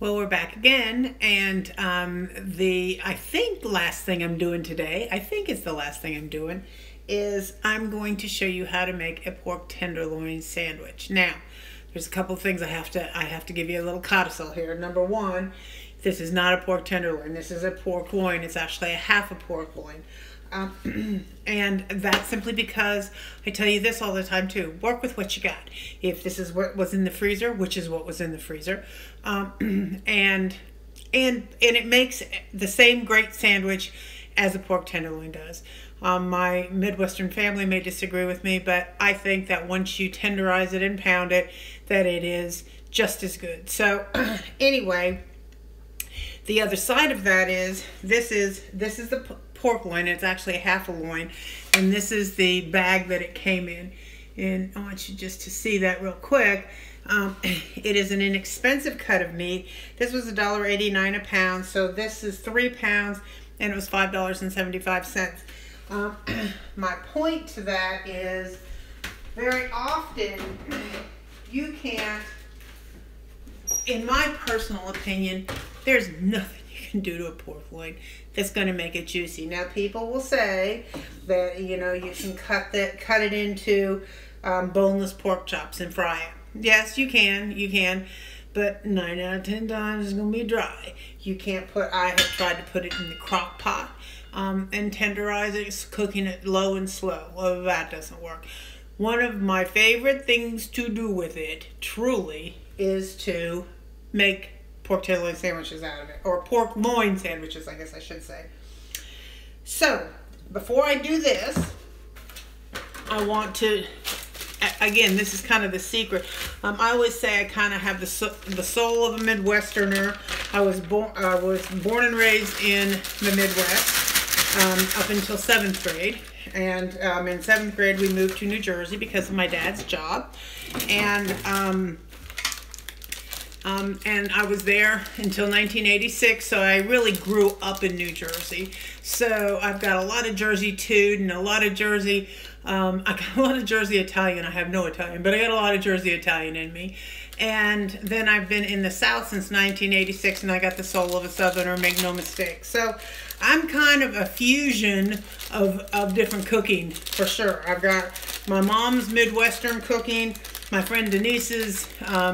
Well, we're back again, and I think the last thing I'm doing today, I think it's the last thing I'm doing, is I'm going to show you how to make a pork tenderloin sandwich. Now, there's a couple of things I have to give you a little codicil here. Number one, this is not a pork tenderloin. This is a pork loin. It's actually a half a pork loin. And that's simply because I tell you this all the time too. Work with what you got. If this is what was in the freezer, which is what was in the freezer, and it makes the same great sandwich as a pork tenderloin does. My Midwestern family may disagree with me, but I think that once you tenderize it and pound it, that it is just as good. So anyway, the other side of that is this is the pork loin. It's actually a half a loin, and this is the bag that it came in. And I want you just to see that real quick. It is an inexpensive cut of meat. This was $1.89 a pound, so this is 3 pounds, and it was $5.75. My point to that is very often you can't, in my personal opinion, there's nothing you can do to a pork loin that's going to make it juicy. Now, people will say that, you know, you can cut it into boneless pork chops and fry it. Yes, you can, but 9 out of 10 times it's going to be dry. You can't I have tried to put it in the crock pot and tenderize it, cooking it low and slow. Well, that doesn't work. One of my favorite things to do with it, truly, is to make pork tenderloin sandwiches out of it, or pork loin sandwiches, I guess I should say. So, before I do this, I want to, again, this is kind of the secret. I always say I kind of have the soul of a Midwesterner. I was born and raised in the Midwest up until 7th grade. And in 7th grade, we moved to New Jersey because of my dad's job. And I was there until 1986, so I really grew up in New Jersey. So I've got a lot of Jersey tude and a lot of Jersey, I got a lot of Jersey Italian. I have no Italian, but I got a lot of Jersey Italian in me. And then I've been in the South since 1986, and I got the soul of a Southerner, make no mistake. So I'm kind of a fusion of different cooking, for sure. I've got my mom's Midwestern cooking, my friend Denise's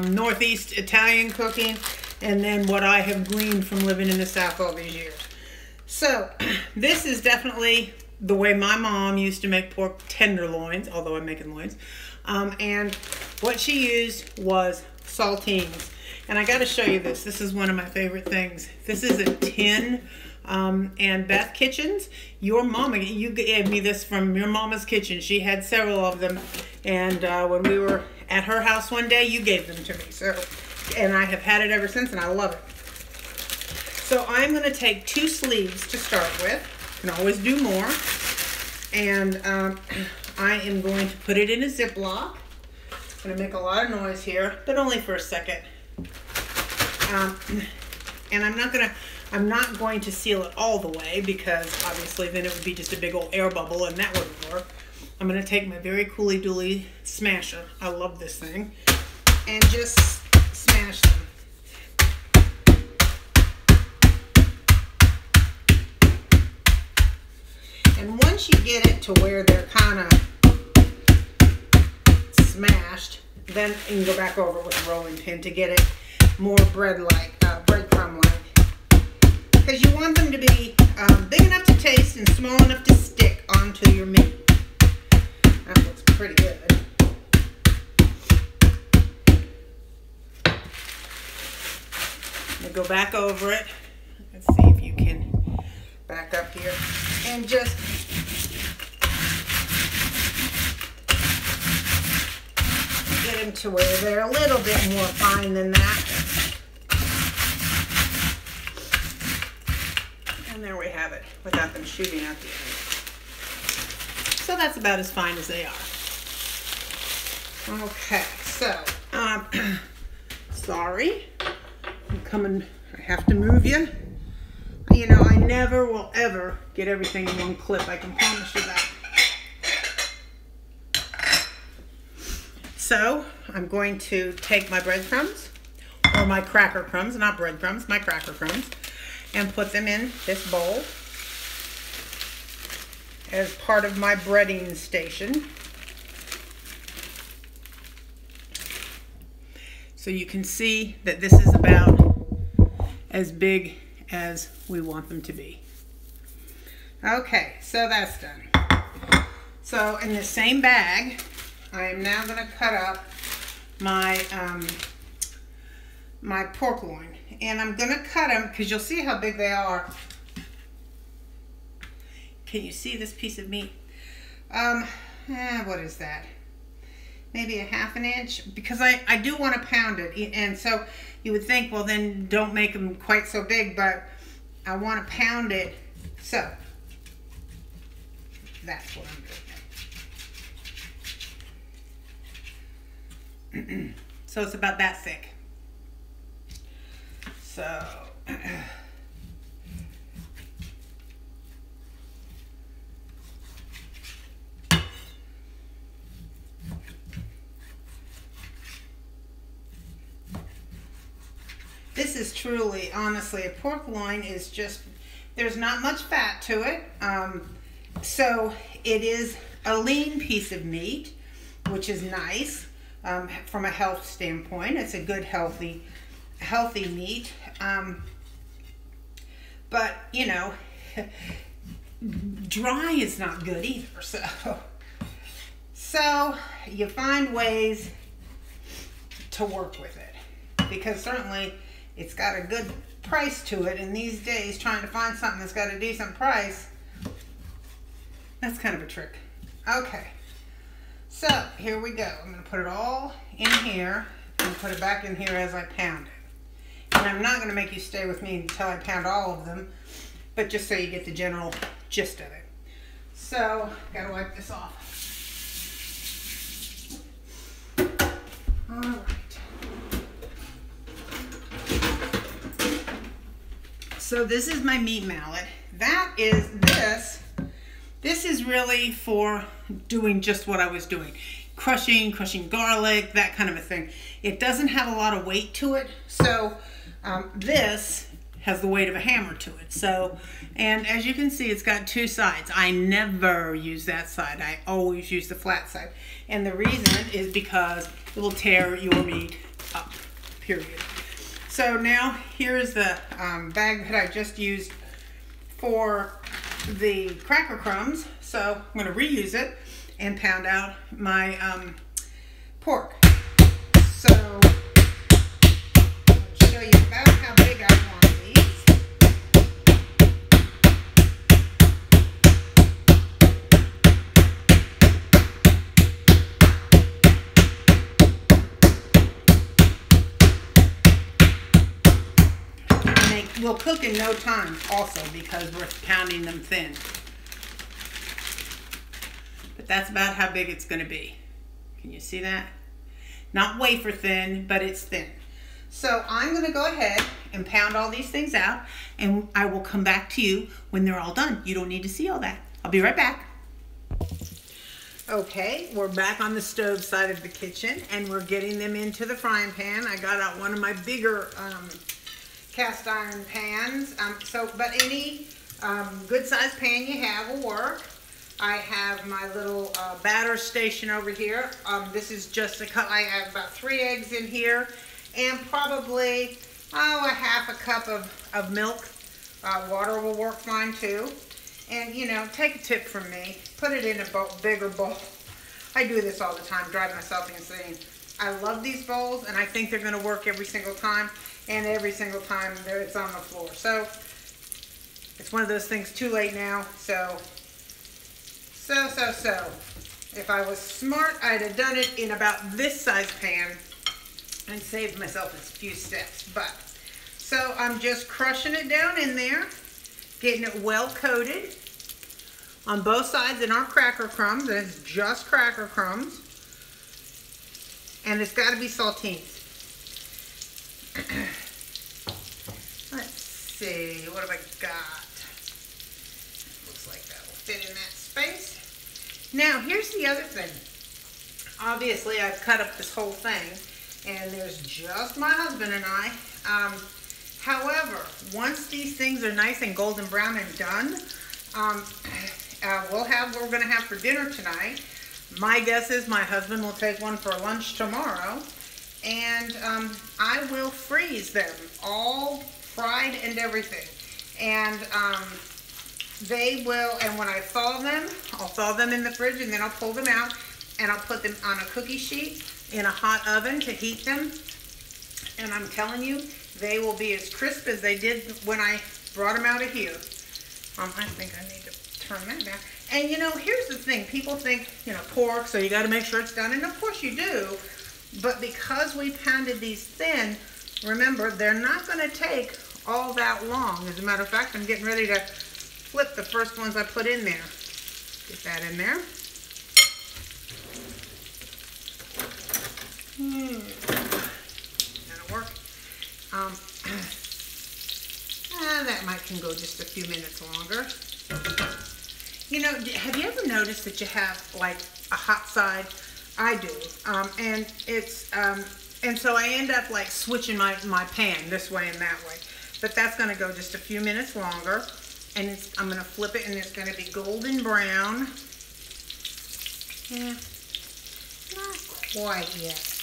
Northeast Italian cooking, and then what I have gleaned from living in the South all these years. So this is definitely the way my mom used to make pork tenderloins, although I'm making loins. And what she used was Saltines. And I got to show you this. This is one of my favorite things. This is a tin. And Beth Kitchens, your mama, you gave me this from your mama's kitchen. She had several of them, and when we were at her house one day, you gave them to me. So, and I have had it ever since, and I love it. So I'm going to take 2 sleeves to start with. You can always do more. And I am going to put it in a ziplock. I'm going to make a lot of noise here, but only for a second. And I'm not going to seal it all the way, because obviously then it would be just a big old air bubble, and that wouldn't work. I'm going to take my very Cooly Dooly smasher, I love this thing, and just smash them. And once you get it to where they're kind of smashed, then you can go back over it with a rolling pin to get it more bread-like, breadcrumb-like. Because you want them to be big enough to taste and small enough to stick onto your meat. That looks pretty good. I'm going to go back over it. Let's see if you can back up here. And just get them to where they're a little bit more fine than that. And there we have it, without them shooting out the end. So that's about as fine as they are. Okay, so, sorry, I'm coming, I have to move you. You know, I never will ever get everything in one clip, I can promise you that. So, I'm going to take my breadcrumbs, or my cracker crumbs, not breadcrumbs, my cracker crumbs, and put them in this bowl as part of my breading station. So you can see that this is about as big as we want them to be. Okay, so that's done. So in the same bag, I am now going to cut up my my pork loin. And I'm going to cut them because you'll see how big they are. Can you see this piece of meat? What is that? Maybe a ½ inch, because I do want to pound it. And so you would think, well, then don't make them quite so big, but I want to pound it. So that's what I'm doing. So it's about that thick. So this is truly, honestly, a pork loin is just, there's not much fat to it. So it is a lean piece of meat, which is nice from a health standpoint. It's a good, healthy meat. But, you know, dry is not good either. So you find ways to work with it, because certainly it's got a good price to it, and these days trying to find something that's got a decent price, that's kind of a trick. Okay, so here we go. I'm going to put it all in here and put it back in here as I pound it. And I'm not going to make you stay with me until I pound all of them, but just so you get the general gist of it. So, got to wipe this off. All right. So this is my meat mallet. This is really for doing just what I was doing. Crushing garlic, that kind of a thing. It doesn't have a lot of weight to it, so this has the weight of a hammer to it. So, and as you can see, it's got two sides. I never use that side. I always use the flat side. And the reason is because it will tear your meat up, period. So now here's the bag that I just used for the cracker crumbs. So I'm going to reuse it and pound out my pork. So I'll show you about how big I want these. Will cook in no time also, because we're pounding them thin. But that's about how big it's going to be. Can you see that? Not wafer thin, but it's thin. So I'm going to go ahead and pound all these things out, and I will come back to you when they're all done. You don't need to see all that. I'll be right back. Okay, we're back on the stove side of the kitchen, and we're getting them into the frying pan. I got out one of my bigger cast iron pans, but any good sized pan you have will work. I have my little batter station over here. This is just a cup. I have about 3 eggs in here, and probably a ½ cup of milk. Water will work fine too. And you know, take a tip from me, put it in a bigger bowl. I do this all the time, drive myself insane. I love these bowls, and I think they're going to work every single time. And every single time it's on the floor. So it's one of those things, too late now. So. If I was smart, I'd have done it in about this size pan and saved myself a few steps. But, so I'm just crushing it down in there, getting it well coated on both sides in our cracker crumbs. And it's just cracker crumbs. And it's got to be Saltines. Let's see, what have I got? Looks like that will fit in that space. Now, here's the other thing. Obviously, I've cut up this whole thing, and there's just my husband and I. However, once these things are nice and golden brown and done, we're going to have for dinner tonight. My guess is my husband will take one for lunch tomorrow, and I will freeze them all fried and everything. And they will, and when I thaw them, I'll thaw them in the fridge, and then I'll pull them out and I'll put them on a cookie sheet in a hot oven to heat them. And I'm telling you, they will be as crisp as they did when I brought them out of here. I think I need to turn that down. And you know, here's the thing. People think, you know, pork, so you got to make sure it's done. And of course you do. But because we pounded these thin, remember, they're not going to take all that long. As a matter of fact, I'm getting ready to flip the first ones I put in there. Get that in there. That'll work. That can go just a few minutes longer. You know, have you ever noticed that you have like a hot side? I do. And so I end up like switching my pan this way and that way. But that's going to go just a few minutes longer. And I'm going to flip it, and it's going to be golden brown. Yeah, not quite yet.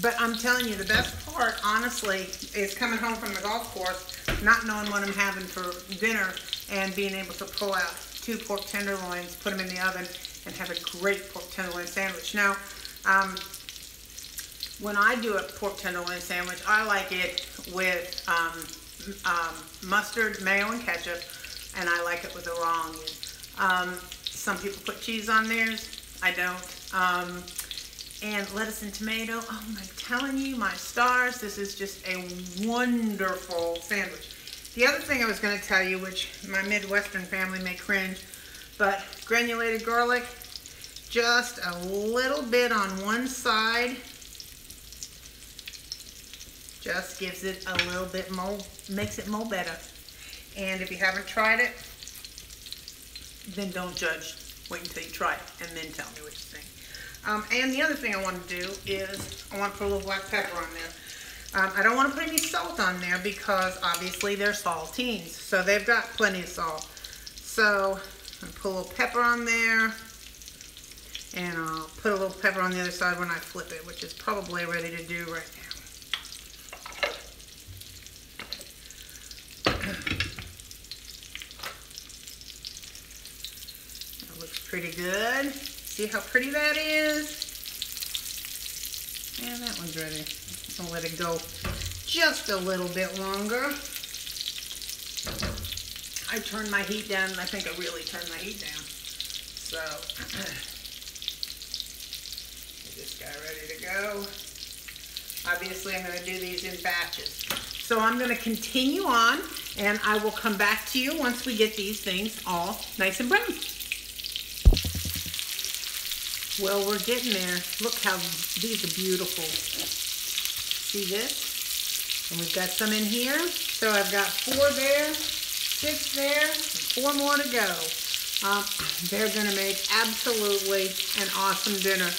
But I'm telling you, the best part, honestly, is coming home from the golf course, not knowing what I'm having for dinner, and being able to pull out 2 pork tenderloins, put them in the oven, and have a great pork tenderloin sandwich. Now, when I do a pork tenderloin sandwich, I like it with mustard, mayo, and ketchup, and I like it with a raw onion. Some people put cheese on theirs. I don't. And lettuce and tomato. Oh, I'm telling you, my stars, this is just a wonderful sandwich. The other thing I was going to tell you, which my Midwestern family may cringe, but granulated garlic, just a little bit on one side, just gives it a little bit more, makes it more better. And if you haven't tried it, then don't judge. Wait until you try it and then tell me what you think. And the other thing I want to do is I want to put a little black pepper on there. I don't want to put any salt on there because obviously they're Saltines, so they've got plenty of salt. So I'm going to put a little pepper on there, and I'll put a little pepper on the other side when I flip it, which is probably ready to do right now. That looks pretty good. See how pretty that is? Yeah, that one's ready. I'll let it go just a little bit longer. I turned my heat down, and I think I really turned my heat down. So, get this guy ready to go. Obviously, I'm going to do these in batches. So I'm going to continue on, and I will come back to you once we get these things all nice and brown. Well, we're getting there. Look how these are beautiful. See this? And we've got some in here. So I've got 4 there, 6 there, and 4 more to go. They're going to make absolutely an awesome dinner.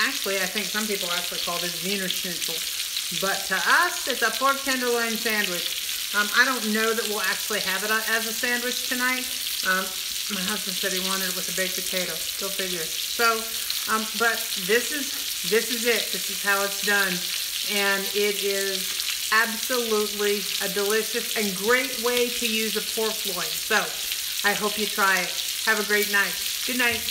Actually, I think some people actually call this Wiener Schnitzel. But to us, it's a pork tenderloin sandwich. I don't know that we'll actually have it as a sandwich tonight. My husband said he wanted it with a baked potato. Go figure. So, but this is it. This is how it's done. And it is absolutely a delicious and great way to use a pork loin. So, I hope you try it. Have a great night. Good night.